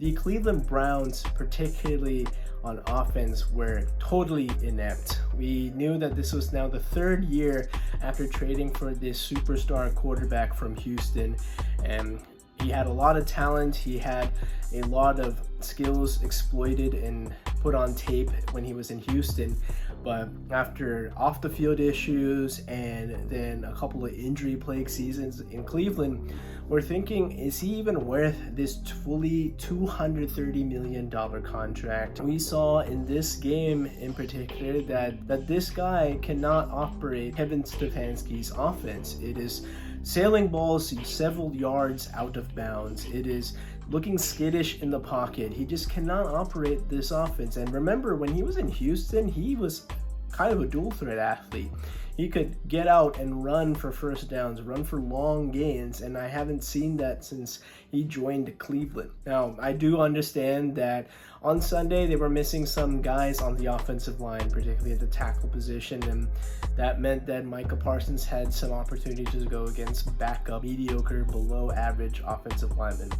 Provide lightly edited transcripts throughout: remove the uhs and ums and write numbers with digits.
The Cleveland Browns, particularly on offense, were totally inept. We knew that this was now the third year after trading for this superstar quarterback from Houston, and he had a lot of talent. He had a lot of skills exploited and put on tape when he was in Houston. But after off the field issues and then a couple of injury plagued seasons in Cleveland, we're thinking, is he even worth this fully $230 million contract? We saw in this game in particular that this guy cannot operate Kevin Stefanski's offense. It is sailing balls several yards out of bounds. It is looking skittish in the pocket. He just cannot operate this offense. And remember, when he was in Houston, he was kind of a dual threat athlete. He could get out and run for first downs, run for long gains, and I haven't seen that since he joined Cleveland. Now, I do understand that on Sunday they were missing some guys on the offensive line, particularly at the tackle position, and that meant that Micah Parsons had some opportunities to go against backup, mediocre, below average offensive linemen.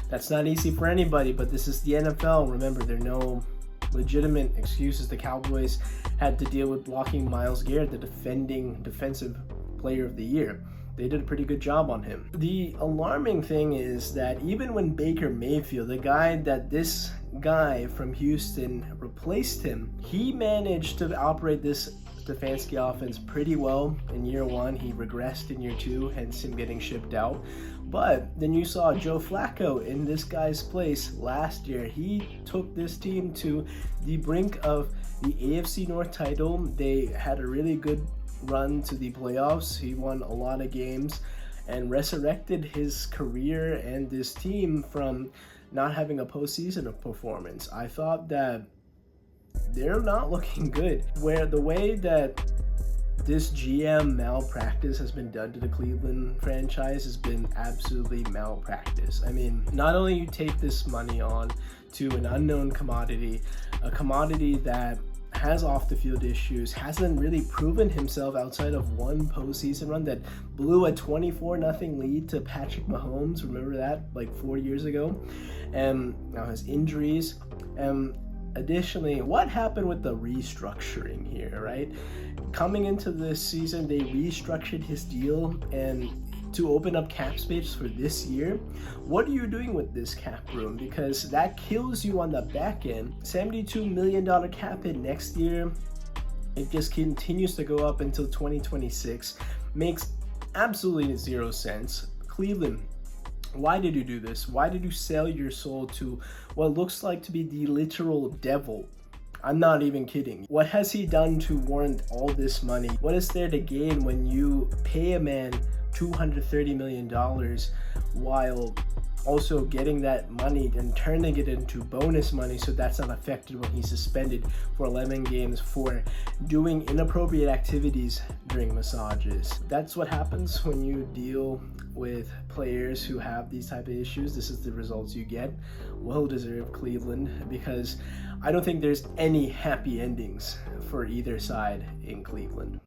That's not easy for anybody, but this is the NFL. Remember, there are no legitimate excuses. The Cowboys had to deal with blocking Myles Garrett, the defending defensive player of the year. They did a pretty good job on him. The alarming thing is that even when Baker Mayfield, the guy that this guy from Houston replaced him, he managed to operate this Stefanski offense pretty well in year one. He regressed in year two, hence him getting shipped out. But then you saw Joe Flacco in this guy's place last year. He took this team to the brink of the AFC North title. They had a really good run to the playoffs. He won a lot of games and resurrected his career and this team from not having a postseason of performance. I thought that they're not looking good. Where the way that this GM malpractice has been done to the Cleveland franchise has been absolutely malpractice. I mean, not only you take this money on to an unknown commodity, a commodity that has off the field issues, hasn't really proven himself outside of one postseason run that blew a 24-0 lead to Patrick Mahomes. Remember that, like 4 years ago? And now has injuries. Additionally, what happened with the restructuring here, right? Coming into this season, they restructured his deal and to open up cap space for this year. What are you doing with this cap room? Because that kills you on the back end. $72 million cap hit next year. It just continues to go up until 2026. Makes absolutely zero sense. Cleveland, why did you do this? Why did you sell your soul to what looks like to be the literal devil? I'm not even kidding. What has he done to warrant all this money? What is there to gain when you pay a man $230 million while also getting that money and turning it into bonus money so that's not affected when he's suspended for 11 games for doing inappropriate activities during massages? That's what happens when you deal with players who have these type of issues. This is the results you get. Well deserved, Cleveland, because I don't think there's any happy endings for either side in Cleveland.